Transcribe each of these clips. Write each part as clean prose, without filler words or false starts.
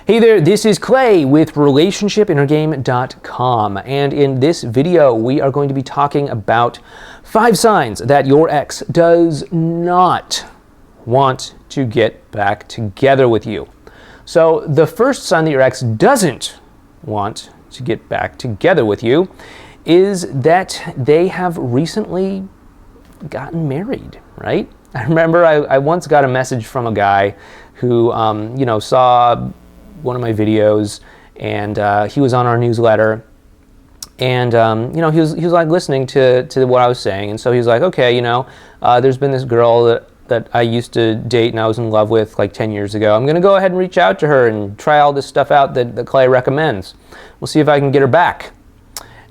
Hey there, this is Clay with relationshipinnergame.com, and in this video we are going to be talking about 5 signs that your ex does not want to get back together with you. So the first sign that your ex doesn't want to get back together with you is that they have recently gotten married, right? I remember I once got a message from a guy who saw one of my videos, and he was on our newsletter, and he was like listening to what I was saying, and so he was like, okay, there's been this girl that I used to date and I was in love with like 10 years ago. I'm gonna go ahead and reach out to her and try all this stuff out that Clay recommends. We'll see if I can get her back.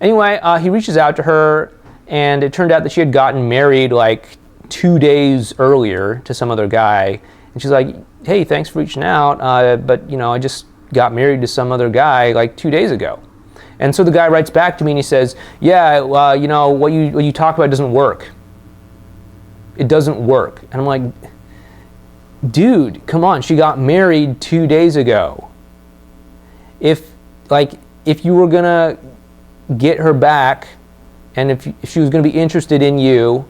Anyway, he reaches out to her, and it turned out that she had gotten married like 2 days earlier to some other guy. And she's like, hey, thanks for reaching out, but I just got married to some other guy like 2 days ago. And so the guy writes back to me and he says, yeah, what you talk about doesn't work. It doesn't work. And I'm like, dude, come on, she got married 2 days ago. If you were gonna get her back, and if she was gonna be interested in you,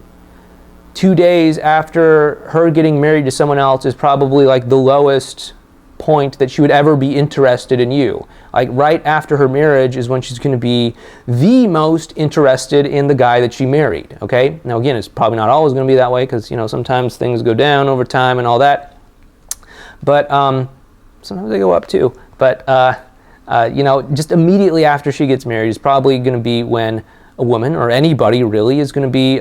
2 days after her getting married to someone else is probably like the lowest point that she would ever be interested in you. Like right after her marriage is when she's going to be the most interested in the guy that she married. Okay. Now again, it's probably not always going to be that way because sometimes things go down over time and all that. But sometimes they go up too. But just immediately after she gets married is probably going to be when a woman or anybody really is going to be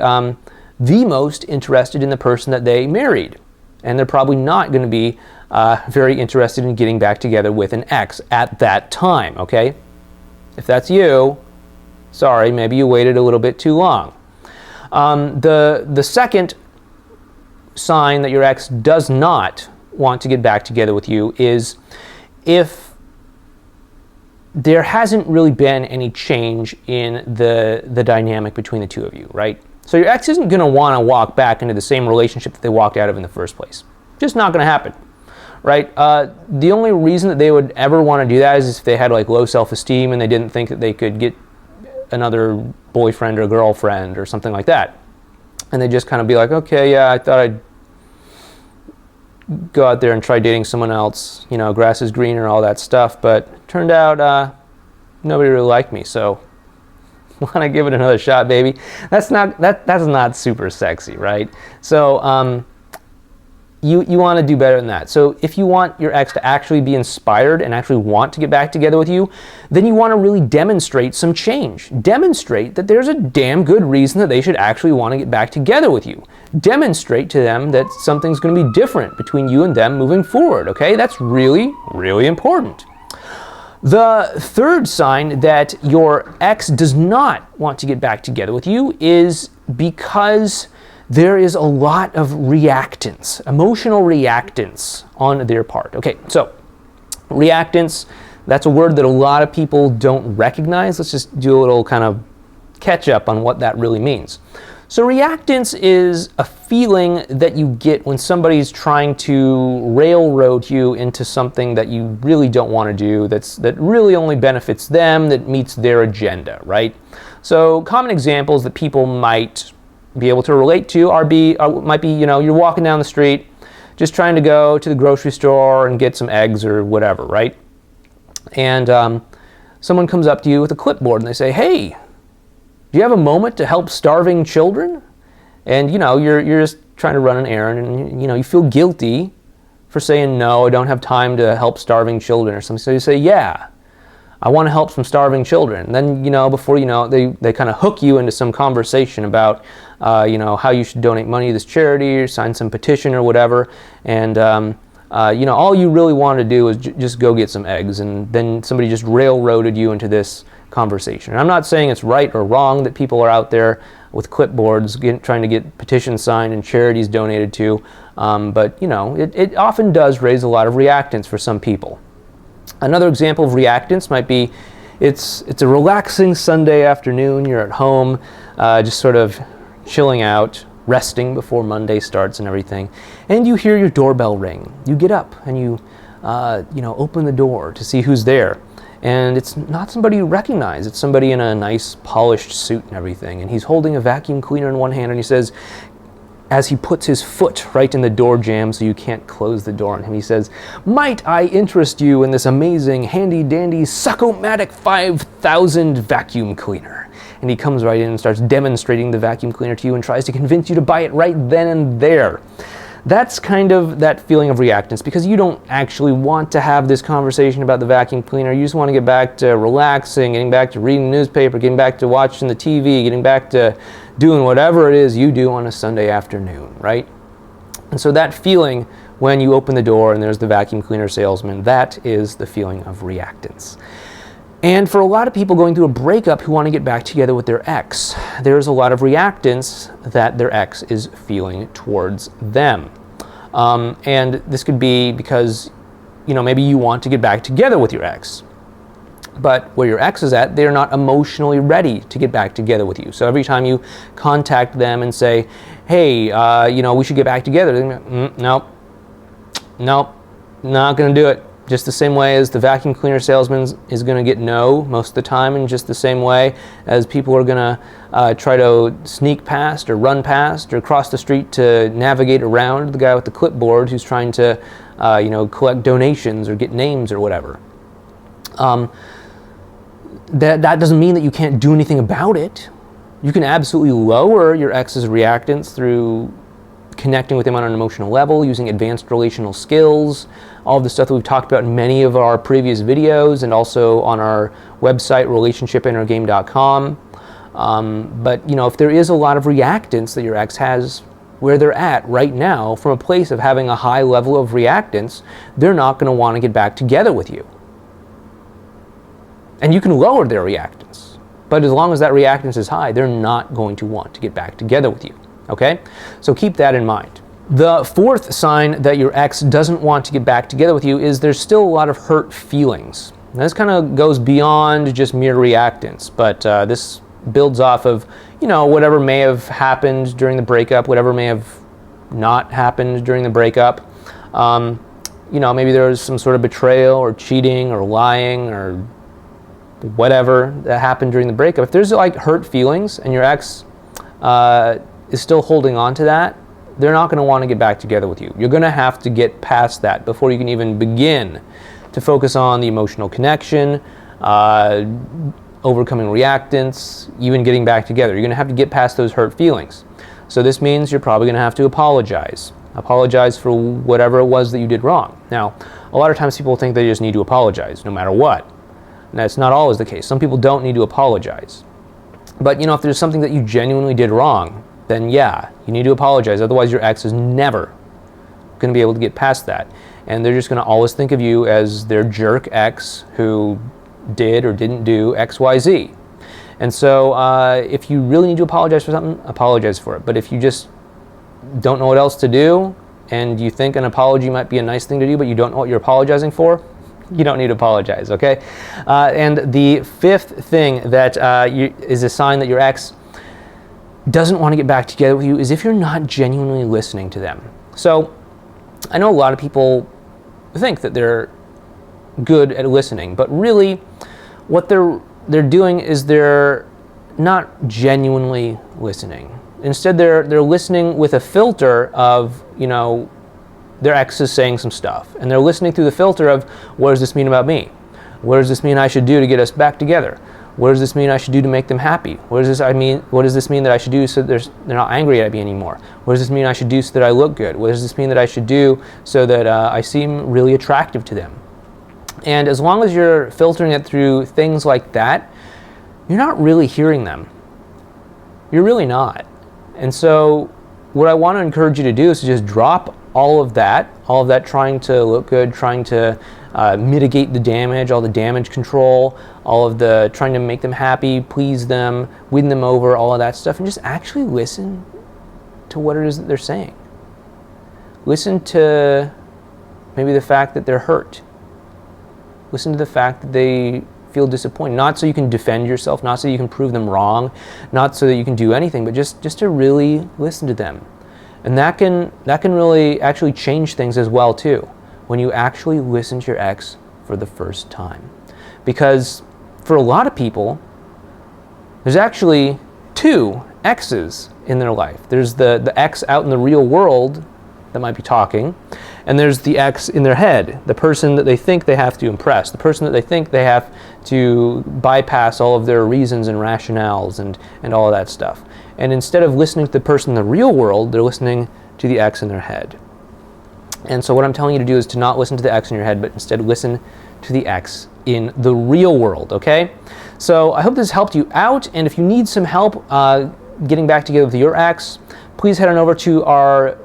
the most interested in the person that they married. And they're probably not going to be very interested in getting back together with an ex at that time, okay? If that's you, sorry, maybe you waited a little bit too long. The second sign that your ex does not want to get back together with you is if there hasn't really been any change in the dynamic between the two of you, right? So your ex isn't going to want to walk back into the same relationship that they walked out of in the first place. Just not going to happen, right? The only reason that they would ever want to do that is if they had like low self-esteem and they didn't think that they could get another boyfriend or girlfriend or something like that. And they just kind of be like, okay, yeah, I thought I'd go out there and try dating someone else. Grass is greener, all that stuff. But it turned out nobody really liked me, so want to give it another shot, baby. That's not super sexy, right? So you want to do better than that. So if you want your ex to actually be inspired and actually want to get back together with you, then you want to really demonstrate some change. Demonstrate that there's a damn good reason that they should actually want to get back together with you. Demonstrate to them that something's going to be different between you and them moving forward, okay? That's really, really important. The third sign that your ex does not want to get back together with you is because there is a lot of reactants, emotional reactants on their part. Okay, so reactants, that's a word that a lot of people don't recognize. Let's just do a little kind of catch up on what that really means. So reactance is a feeling that you get when somebody's trying to railroad you into something that you really don't want to do, that really only benefits them, that meets their agenda, right? So common examples that people might be able to relate to might be you're walking down the street, just trying to go to the grocery store and get some eggs or whatever, right? And someone comes up to you with a clipboard and they say, hey, do you have a moment to help starving children? And you're just trying to run an errand, and you feel guilty for saying no, I don't have time to help starving children or something. So you say, yeah, I want to help some starving children. And then before you know it, they kind of hook you into some conversation about how you should donate money to this charity or sign some petition or whatever. And all you really wanted to do was just go get some eggs, and then somebody just railroaded you into this conversation. And I'm not saying it's right or wrong that people are out there with clipboards trying to get petitions signed and charities donated to, but it often does raise a lot of reactance for some people. Another example of reactance might be it's a relaxing Sunday afternoon, you're at home, just sort of chilling out, resting before Monday starts and everything, and you hear your doorbell ring. You get up and you open the door to see who's there. And it's not somebody you recognize. It's somebody in a nice polished suit and everything. And he's holding a vacuum cleaner in one hand, and he says, as he puts his foot right in the door jamb so you can't close the door on him, he says, "Might I interest you in this amazing, handy-dandy, Succomatic 5000 vacuum cleaner?" And he comes right in and starts demonstrating the vacuum cleaner to you and tries to convince you to buy it right then and there. That's kind of that feeling of reactance, because you don't actually want to have this conversation about the vacuum cleaner. You just want to get back to relaxing, getting back to reading the newspaper, getting back to watching the TV, getting back to doing whatever it is you do on a Sunday afternoon, right? And so that feeling when you open the door and there's the vacuum cleaner salesman, that is the feeling of reactance. And for a lot of people going through a breakup who want to get back together with their ex, there's a lot of reactance that their ex is feeling towards them. And this could be because, maybe you want to get back together with your ex. But where your ex is at, they're not emotionally ready to get back together with you. So every time you contact them and say, "Hey, we should get back together," they're like, nope, not going to do it. Just the same way as the vacuum cleaner salesman is going to get no most of the time, and just the same way as people are going to try to sneak past or run past or cross the street to navigate around the guy with the clipboard who's trying to collect donations or get names or whatever. That doesn't mean that you can't do anything about it. You can absolutely lower your ex's reactance through connecting with them on an emotional level, using advanced relational skills, all of the stuff that we've talked about in many of our previous videos and also on our website, relationshipinnergame.com. But if there is a lot of reactance that your ex has where they're at right now, from a place of having a high level of reactance, they're not going to want to get back together with you. And you can lower their reactance, but as long as that reactance is high, they're not going to want to get back together with you. Okay? So keep that in mind. The fourth sign that your ex doesn't want to get back together with you is there's still a lot of hurt feelings. And this kind of goes beyond just mere reactance, but this builds off of, whatever may have happened during the breakup, whatever may have not happened during the breakup. Maybe there was some sort of betrayal or cheating or lying or whatever that happened during the breakup. If there's hurt feelings and your ex is still holding on to that, they're not going to want to get back together with you. You're going to have to get past that before you can even begin to focus on the emotional connection, overcoming reactance, even getting back together. You're going to have to get past those hurt feelings. So this means you're probably going to have to apologize. Apologize for whatever it was that you did wrong. Now, a lot of times people think they just need to apologize no matter what. And that's not always the case. Some people don't need to apologize. But if there's something that you genuinely did wrong, then yeah, you need to apologize. Otherwise, your ex is never going to be able to get past that. And they're just going to always think of you as their jerk ex who did or didn't do X, Y, Z. And so if you really need to apologize for something, apologize for it. But if you just don't know what else to do and you think an apology might be a nice thing to do, but you don't know what you're apologizing for, you don't need to apologize, okay? And the fifth thing that is a sign that your ex doesn't want to get back together with you is if you're not genuinely listening to them. So I know a lot of people think that they're good at listening, but really what they're doing is they're not genuinely listening. Instead, they're listening with a filter of, their ex is saying some stuff, and they're listening through the filter of, what does this mean about me? What does this mean I should do to get us back together? What does this mean I should do to make them happy? What does this mean that I should do so they're not angry at me anymore? What does this mean I should do so that I look good? What does this mean that I should do so that I seem really attractive to them? And as long as you're filtering it through things like that, you're not really hearing them. You're really not. And so what I want to encourage you to do is to just drop all of that trying to look good, trying to mitigate the damage, all the damage control, all of the trying to make them happy, please them, win them over, all of that stuff, and just actually listen to what it is that they're saying. Listen to maybe the fact that they're hurt. Listen to the fact that they feel disappointed, not so you can defend yourself, not so you can prove them wrong, not so that you can do anything, but just to really listen to them. And that can really actually change things as well too. when you actually listen to your ex for the first time. Because for a lot of people, there's actually two exes in their life. There's the ex out in the real world that might be talking, and there's the ex in their head, the person that they think they have to impress, the person that they think they have to bypass all of their reasons and rationales and all of that stuff. And instead of listening to the person in the real world, they're listening to the ex in their head. And so what I'm telling you to do is to not listen to the ex in your head, but instead listen to the ex in the real world, okay? So I hope this helped you out, and if you need some help getting back together with your ex, please head on over to our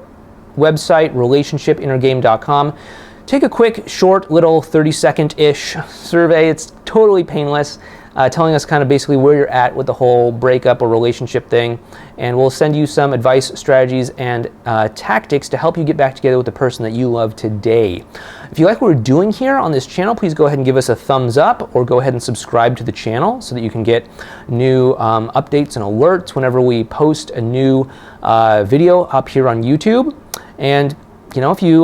website, relationshipinnergame.com. Take a quick, short, little 30-second-ish survey. It's totally painless, telling us kind of basically where you're at with the whole breakup or relationship thing, and we'll send you some advice, strategies, and tactics to help you get back together with the person that you love today. If you like what we're doing here on this channel, please go ahead and give us a thumbs up, or go ahead and subscribe to the channel so that you can get new updates and alerts whenever we post a new video up here on YouTube. And if you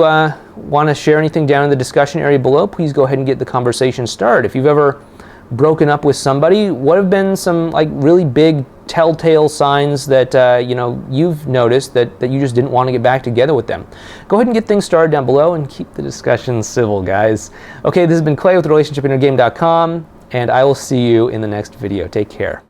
want to share anything down in the discussion area below, please go ahead and get the conversation started. If you've ever broken up with somebody, what have been some really big telltale signs that you've noticed that you just didn't want to get back together with them? Go ahead and get things started down below and keep the discussion civil, guys. Okay, this has been Clay with relationshipinnergame.com, and I will see you in the next video. Take care.